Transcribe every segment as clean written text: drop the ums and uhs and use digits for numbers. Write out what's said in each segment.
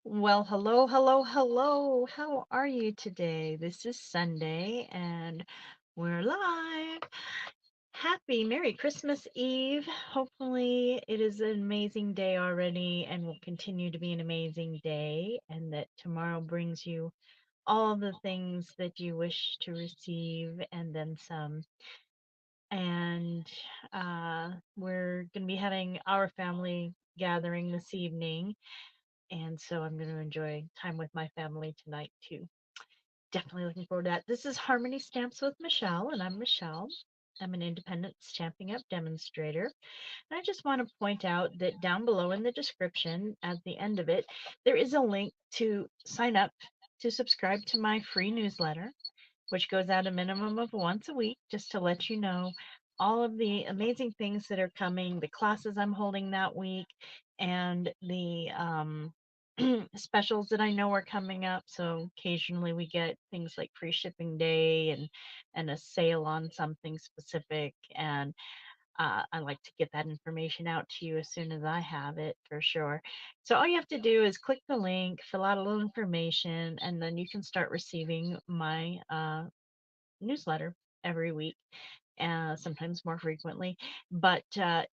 Well, hello, hello, hello. How are you today? This is Sunday and we're live. Happy Merry Christmas Eve. Hopefully, it is an amazing day already and will continue to be an amazing day, and that tomorrow brings you all the things that you wish to receive and then some. And we're going to be having our family gathering this evening, and so I'm going to enjoy time with my family tonight too. Definitely looking forward to that. This is Harmony Stamps with Michelle, and I'm Michelle. I'm an independent Stamping Up demonstrator. And I just want to point out that down below in the description, at the end of it, there is a link to sign up to subscribe to my free newsletter, which goes out a minimum of once a week, just to let you know all of the amazing things that are coming, the classes I'm holding that week, and the specials that I know are coming up. So occasionally we get things like free shipping day and a sale on something specific. And I like to get that information out to you as soon as I have it for sure. So all you have to do is click the link, fill out a little information, and then you can start receiving my newsletter every week, sometimes more frequently. But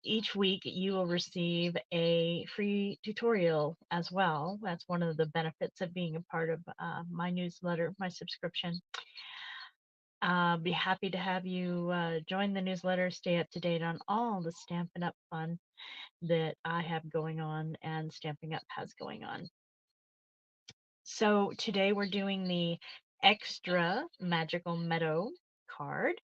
each week you will receive a free tutorial as well. That's one of the benefits of being a part of my newsletter, my subscription. Be happy to have you join the newsletter, stay up to date on all the Stampin' Up fun that I have going on and Stamping Up has going on. So today we're doing the extra Magical Meadow card,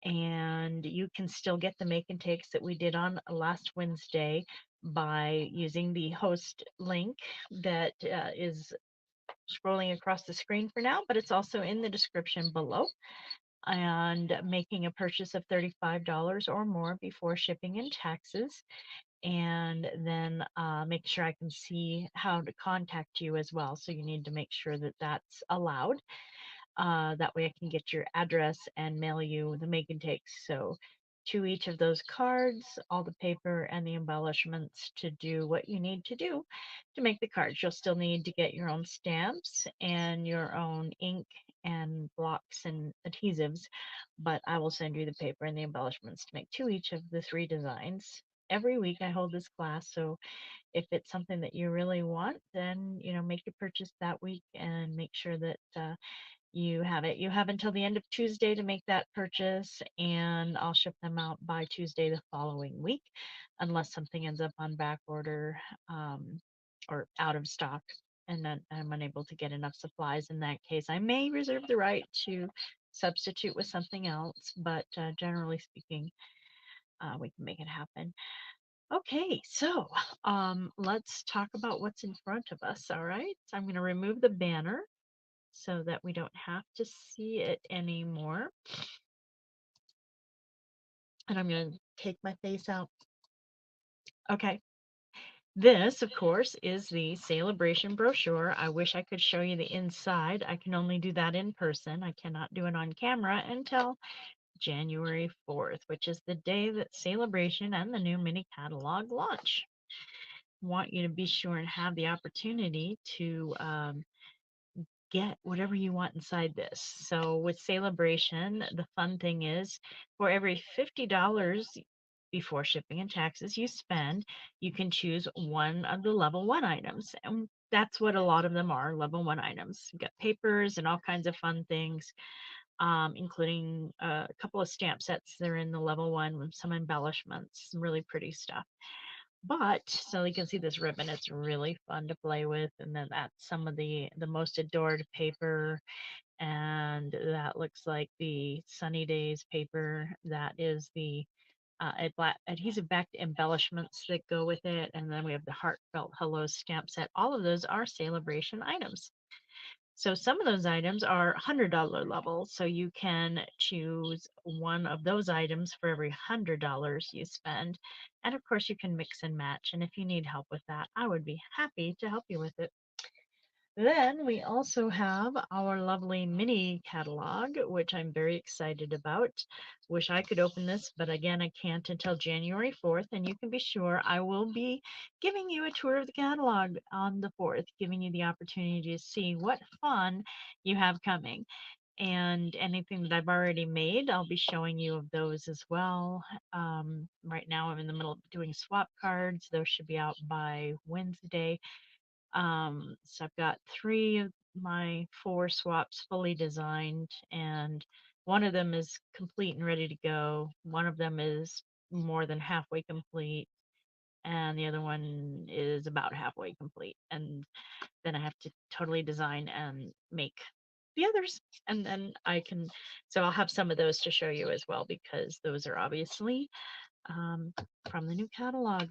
and you can still get the make and takes that we did on last Wednesday by using the host link that is scrolling across the screen for now, but it's also in the description below, and making a purchase of $35 or more before shipping and taxes. And then make sure I can see how to contact you as well. So you need to make sure that that's allowed. That way I can get your address and mail you the make and takes. So to each of those cards, all the paper and the embellishments to do what you need to do to make the cards. You'll still need to get your own stamps and your own ink and blocks and adhesives, but I will send you the paper and the embellishments to make to each of the three designs. Every week I hold this class, so if it's something that you really want, then make your purchase that week and make sure that you have it. You have until the end of Tuesday to make that purchase, and I'll ship them out by Tuesday the following week, unless something ends up on back order, or out of stock, and then I'm unable to get enough supplies. In that case, I may reserve the right to substitute with something else, but generally speaking, we can make it happen. Okay, so let's talk about what's in front of us. All right, so I'm going to remove the banner so that we don't have to see it anymore. And I'm going to take my face out. Okay. This, of course, is the Celebration brochure. I wish I could show you the inside. I can only do that in person. I cannot do it on camera until January 4th, which is the day that Celebration and the new mini catalog launch. Want you to be sure and have the opportunity to get whatever you want inside this. So with Celebration, the fun thing is for every $50 before shipping and taxes you spend, you can choose one of the level one items. And that's what a lot of them are, level one items. You've got papers and all kinds of fun things, including a couple of stamp sets that are in the level one with some embellishments, some really pretty stuff. But so you can see this ribbon, it's really fun to play with. And then that's some of the most adored paper. And that looks like the Sunny Days paper. That is the adhesive backed embellishments that go with it. And then we have the heartfelt hello stamp set. All of those are Celebration items. So some of those items are $100 level. So you can choose one of those items for every $100 you spend. And of course, you can mix and match. And if you need help with that, I would be happy to help you with it. Then we also have our lovely mini catalog, which I'm very excited about. Wish I could open this, but again, I can't until January 4th. And you can be sure I will be giving you a tour of the catalog on the 4th, giving you the opportunity to see what fun you have coming. And anything that I've already made, I'll be showing you of those as well. Right now, I'm in the middle of doing swap cards. Those should be out by Wednesday. So I've got 3 of my 4 swaps fully designed, and one of them is complete and ready to go. One of them is more than halfway complete, and the other one is about halfway complete. And then I have to totally design and make the others. And then so I'll have some of those to show you as well, because those are obviously from the new catalog.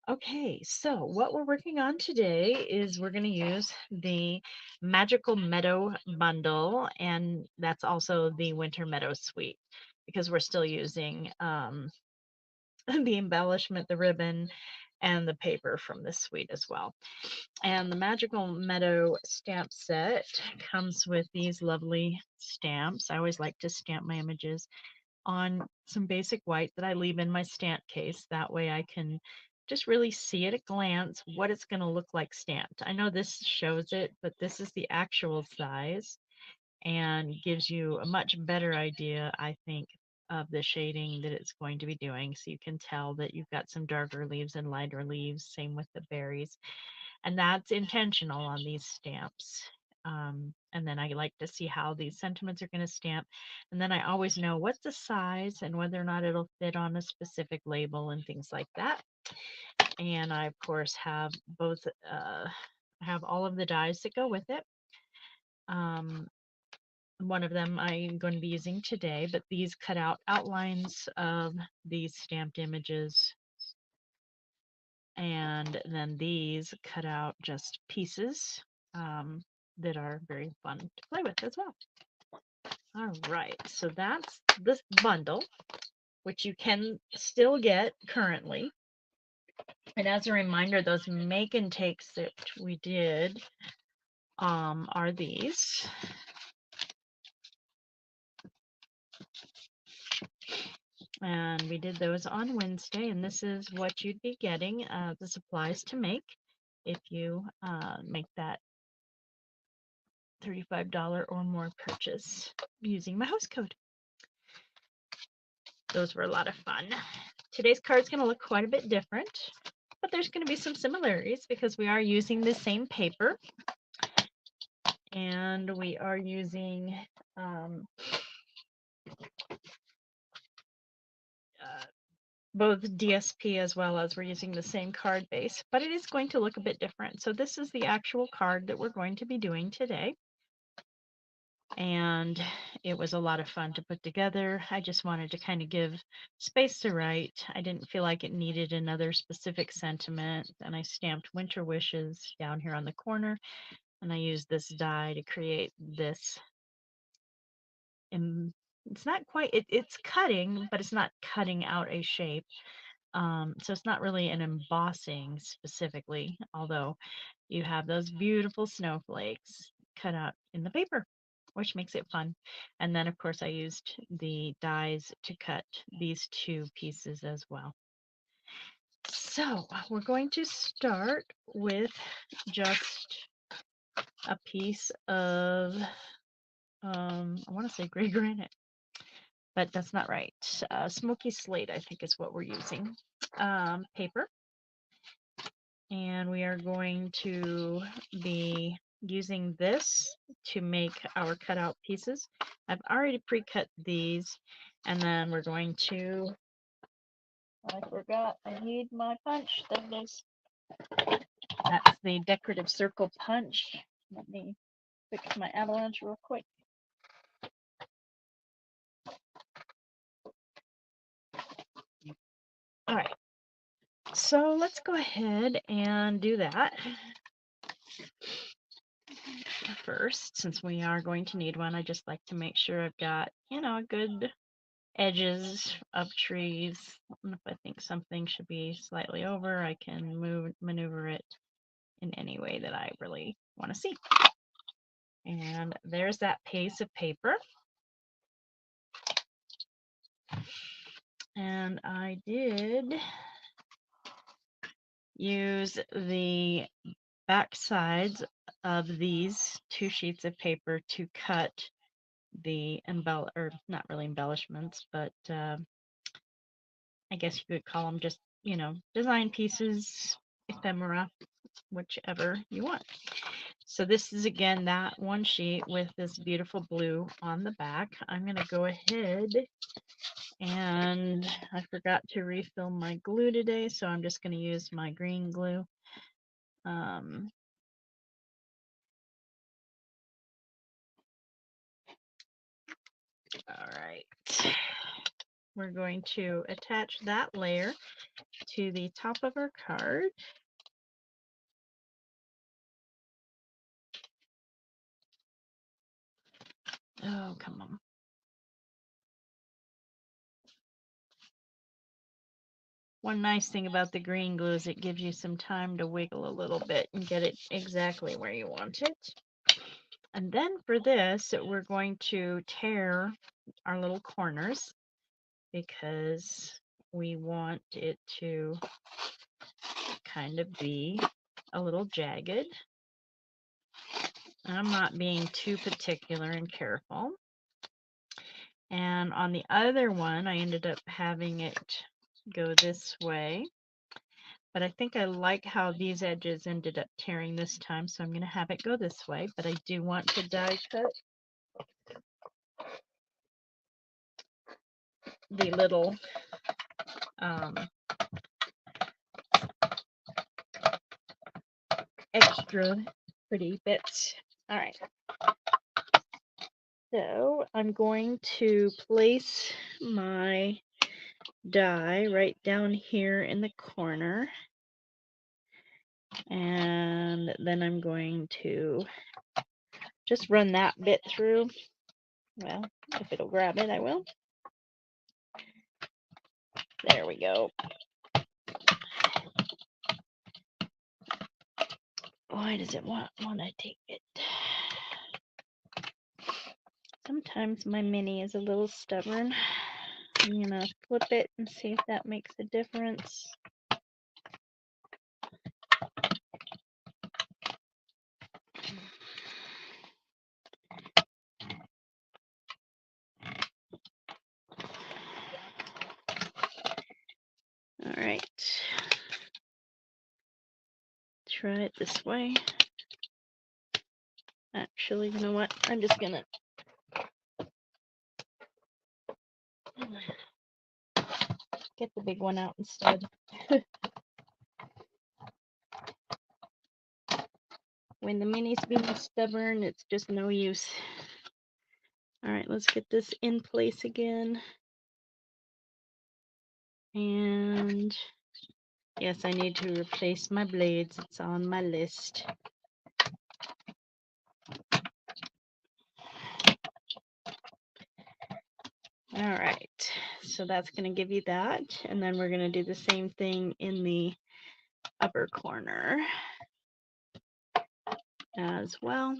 Okay, so what we're working on today is we're going to use the Magical Meadow bundle, and that's also the Winter Meadow suite, because we're still using the embellishment, the ribbon, and the paper from this suite as well. And the Magical Meadow stamp set comes with these lovely stamps. I always like to stamp my images on some basic white that I leave in my stamp case. That way I can just really see at a glance what it's going to look like stamped. I know this shows it, but this is the actual size and gives you a much better idea, I think, of the shading that it's going to be doing. So you can tell that you've got some darker leaves and lighter leaves, same with the berries. And that's intentional on these stamps. And then I like to see how these sentiments are going to stamp. And then I always know what's the size and whether or not it'll fit on a specific label and things like that. And I, of course, have have all of the dies that go with it. One of them I'm going to be using today, but these cut out outlines of these stamped images. And then these cut out just pieces that are very fun to play with as well. All right, so that's this bundle, which you can still get currently. And as a reminder, those make and takes that we did are these. And we did those on Wednesday, and this is what you'd be getting, the supplies to make if you make that $35 or more purchase using my host code. Those were a lot of fun. Today's card is going to look quite a bit different, but there's going to be some similarities because we are using the same paper, and we are using both DSP as well as we're using the same card base, but it is going to look a bit different. So this is the actual card that we're going to be doing today. And it was a lot of fun to put together. I just wanted to kind of give space to write. I didn't feel like it needed another specific sentiment. And I stamped Winter Wishes down here on the corner. And I used this die to create this. It's not quite, it's cutting, but it's not cutting out a shape. So it's not really an embossing specifically, although you have those beautiful snowflakes cut out in the paper, which makes it fun. And then, of course, I used the dies to cut these 2 pieces as well. So we're going to start with just a piece of, I want to say gray granite, but that's not right. Smoky slate, I think, is what we're using. Paper. And we are going to be using this to make our cutout pieces. I've already pre-cut these, and then we're going to, I forgot, I need my punch. There it is. That's the decorative circle punch. Let me fix my avalanche real quick. All right, so let's go ahead and do that first. Since we are going to need one, I just like to make sure I've got, a good edges of trees. If I think something should be slightly over, I can maneuver it in any way that I really want to see. And there's that piece of paper. And I did use the back sides of these 2 sheets of paper to cut the or not really embellishments, but I guess you could call them just, design pieces, ephemera, whichever you want. So this is again that one sheet with this beautiful blue on the back. I'm going to go ahead, and I forgot to refill my glue today, so I'm just going to use my green glue. All right. We're going to attach that layer to the top of our card. Oh, come on. One nice thing about the green glue is it gives you some time to wiggle a little bit and get it exactly where you want it. And then for this, we're going to tear our little corners because we want it to kind of be a little jagged. I'm not being too particular and careful. And on the other one, I ended up having it go this way. But I think I like how these edges ended up tearing this time, so I'm going to have it go this way. But I do want to die cut the little extra pretty bits. All right. So I'm going to place my die right down here in the corner. And then I'm going to just run that bit through. Well, if it'll grab it, I will. There we go. Why does it want to take it? Sometimes my mini is a little stubborn. I'm gonna flip it and see if that makes a difference. All right. Try it this way. Actually, you know what? I'm just gonna get the big one out instead. When the mini's being stubborn, it's just no use. All right, let's get this in place again. And yes, I need to replace my blades. It's on my list. All right, so that's going to give you that. And then we're going to do the same thing in the upper corner as well.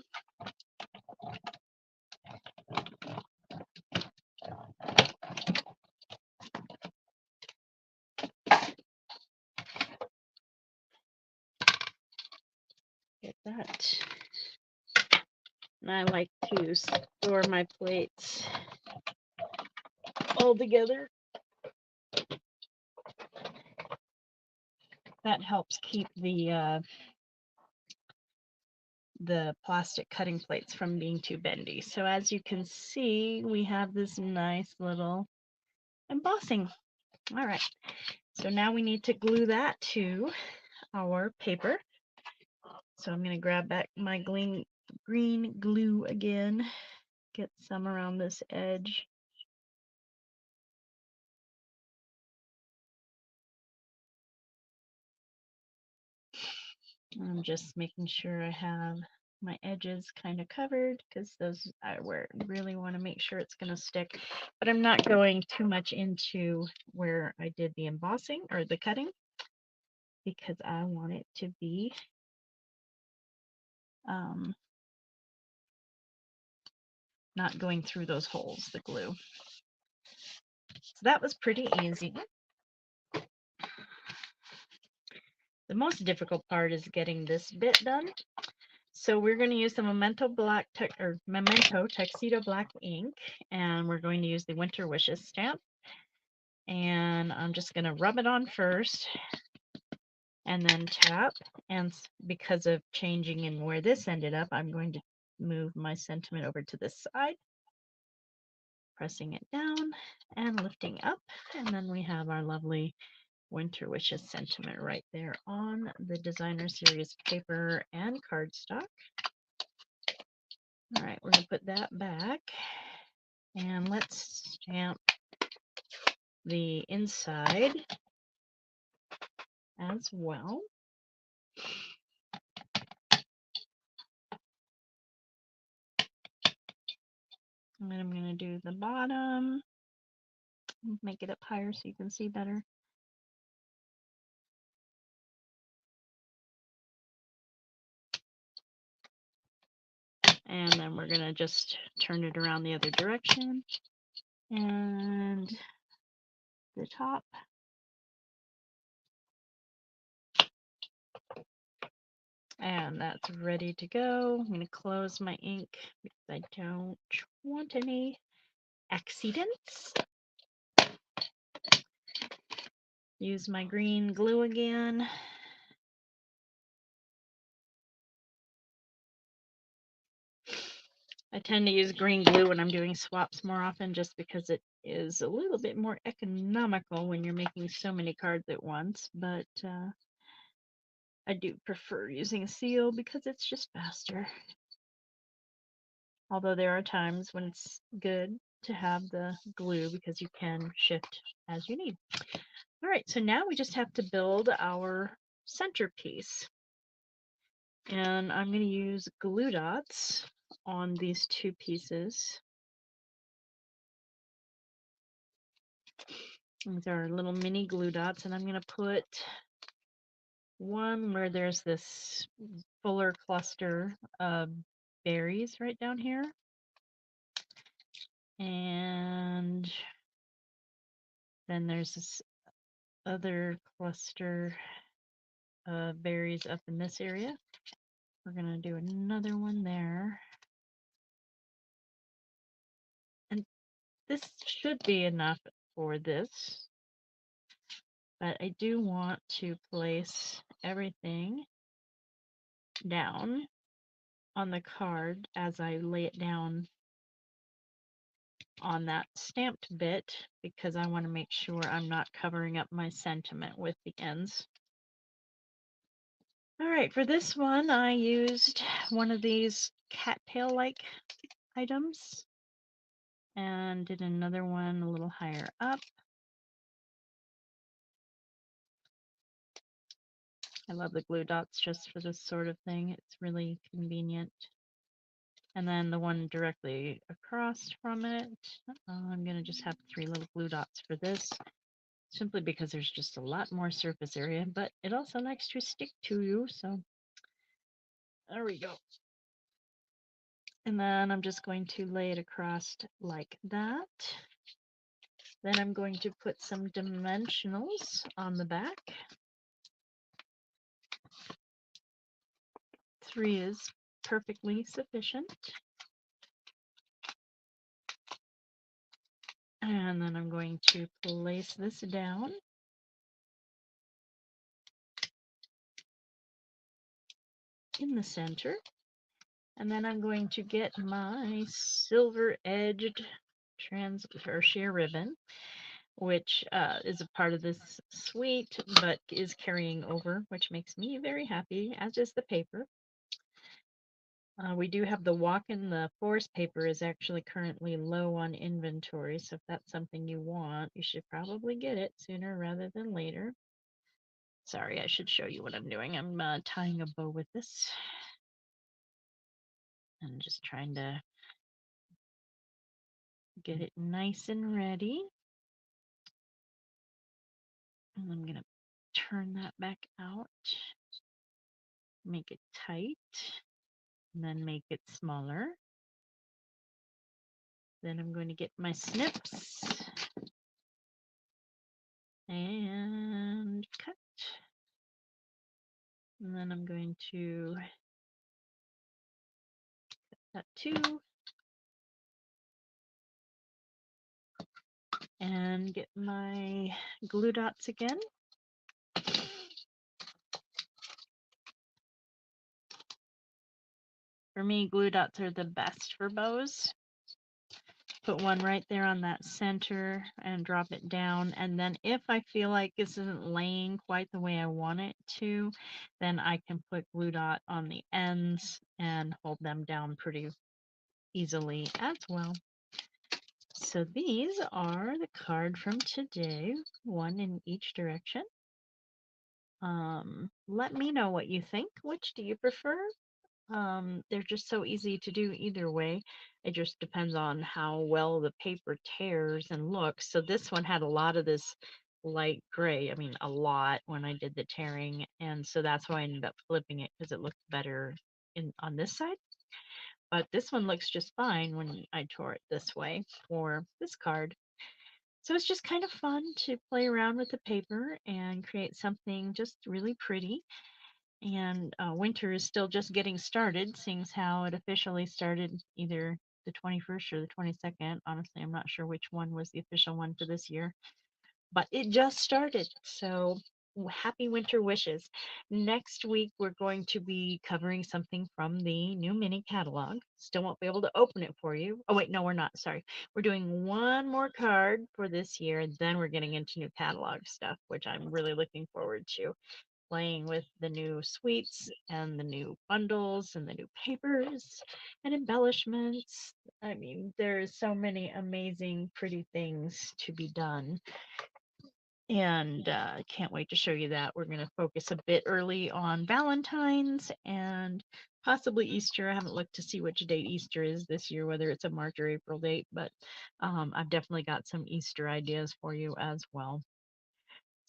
Get that. And I like to store my plates all together. That helps keep the plastic cutting plates from being too bendy. So as you can see, we have this nice little embossing. All right, so now we need to glue that to our paper. So I'm going to grab back my green glue again, get some around this edge. I'm just making sure I have my edges kind of covered because those are where I really want to make sure it's going to stick. But I'm not going too much into where I did the embossing or the cutting because I want it to be not going through those holes, the glue. So that was pretty easy. The most difficult part is getting this bit done. So we're going to use the Memento Tuxedo Black ink, and we're going to use the Winter Wishes stamp. And I'm just going to rub it on first and then tap. And because of changing in where this ended up, I'm going to move my sentiment over to this side, pressing it down and lifting up. And then we have our lovely Winter Wishes sentiment right there on the Designer Series paper and cardstock. All right, we're going to put that back. And let's stamp the inside as well. And then I'm going to do the bottom, make it up higher so you can see better. And then we're going to just turn it around the other direction. And the top. And that's ready to go. I'm going to close my ink because I don't want any accidents. Use my green glue again. I tend to use green glue when I'm doing swaps more often just because it is a little bit more economical when you're making so many cards at once, but I do prefer using a seal because it's just faster. Although there are times when it's good to have the glue because you can shift as you need. All right, so now we just have to build our centerpiece. And I'm going to use glue dots on these two pieces. These are little mini glue dots, and I'm going to put one where there's this fuller cluster of berries right down here. And then there's this other cluster of berries up in this area. We're going to do another one there. And this should be enough for this. But I do want to place everything down on the card as I lay it down on that stamped bit because I want to make sure I'm not covering up my sentiment with the ends. All right, for this one, I used one of these cattail-like items and did another one a little higher up. I love the glue dots just for this sort of thing. It's really convenient. And then the one directly across from it, I'm going to just have 3 little glue dots for this, simply because there's just a lot more surface area, but it also likes to stick to you, so there we go. And then I'm just going to lay it across like that. Then I'm going to put some dimensionals on the back. 3 is perfectly sufficient. And then I'm going to place this down. In the center. And then I'm going to get my silver edged sheer ribbon, which is a part of this suite, but is carrying over, which makes me very happy, as is the paper. We do have the Walk in the Forest paper is actually currently low on inventory, so if that's something you want, you should probably get it sooner rather than later. Sorry, I should show you what I'm doing. I'm tying a bow with this. And just trying to get it nice and ready. And I'm going to turn that back out, make it tight, and then make it smaller. Then I'm going to get my snips and cut. And then I'm going to cut two and get my glue dots again. For me, glue dots are the best for bows. Put one right there on that center and drop it down. And then if I feel like this isn't laying quite the way I want it to, then I can put glue dot on the ends and hold them down pretty easily as well. So these are the card from today, one in each direction. Let me know what you think. Which do you prefer? They're just so easy to do either way. It just depends on how well the paper tears and looks. So this one had a lot of this light gray. I mean, a lot when I did the tearing. And so that's why I ended up flipping it because it looked better on this side. But this one looks just fine when I tore it this way for this card. So it's just kind of fun to play around with the paper and create something just really pretty. And winter is still just getting started, seeing as how it officially started either the 21st or the 22nd. Honestly, I'm not sure which one was the official one for this year, but it just started. So happy winter wishes. Next week, we're going to be covering something from the new mini catalog. Still won't be able to open it for you. Oh, wait, no, we're not. Sorry. We're doing one more card for this year, then we're getting into new catalog stuff, which I'm really looking forward to. Playing with the new suites and the new bundles and the new papers and embellishments. I mean, there's so many amazing, pretty things to be done. And I can't wait to show you that. We're going to focus a bit early on Valentine's and possibly Easter. I haven't looked to see which date Easter is this year, whether it's a March or April date, but I've definitely got some Easter ideas for you as well.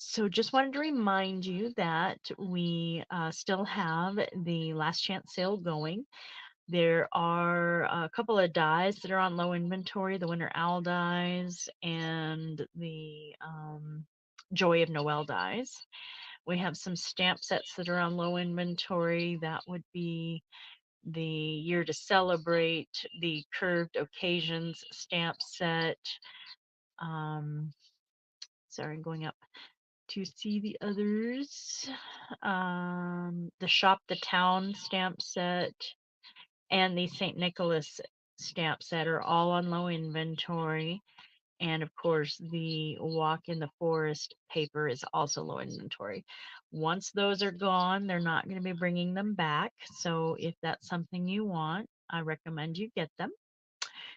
So just wanted to remind you that we still have the last chance sale going. There are a couple of dies that are on low inventory, the Winter Owl dies and the Joy of Noel dies. We have some stamp sets that are on low inventory. That would be the Year to Celebrate, the Curved Occasions stamp set. Sorry, I'm going up to see the others. The Shop the Town stamp set and the St. Nicholas stamp set are all on low inventory. And of course, the Walk in the Forest paper is also low inventory. Once those are gone, they're not going to be bringing them back. So if that's something you want, I recommend you get them.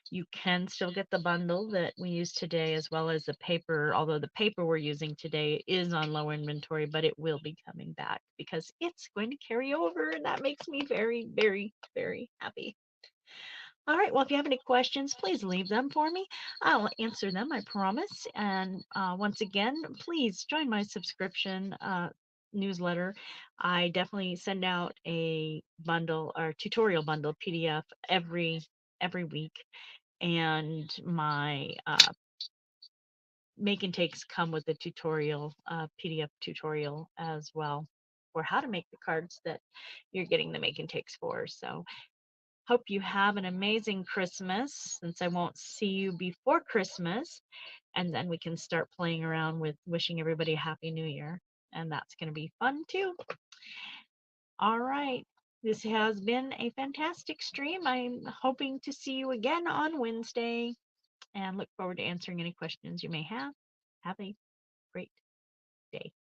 You can still get the bundle that we use today as well as the paper, although the paper we're using today is on low inventory, but it will be coming back because it's going to carry over, and that makes me very, very, very happy. All right, well, if you have any questions, please leave them for me. I'll answer them, I promise. And once again, please join my subscription newsletter. I definitely send out a bundle or tutorial bundle PDF every week, and my make and takes come with a tutorial, PDF tutorial as well for how to make the cards that you're getting the make and takes for. So hope you have an amazing Christmas, since I won't see you before Christmas, and then we can start playing around with wishing everybody a happy new year, and that's going to be fun too. All right. This has been a fantastic stream. I'm hoping to see you again on Wednesday and look forward to answering any questions you may have. Have a great day.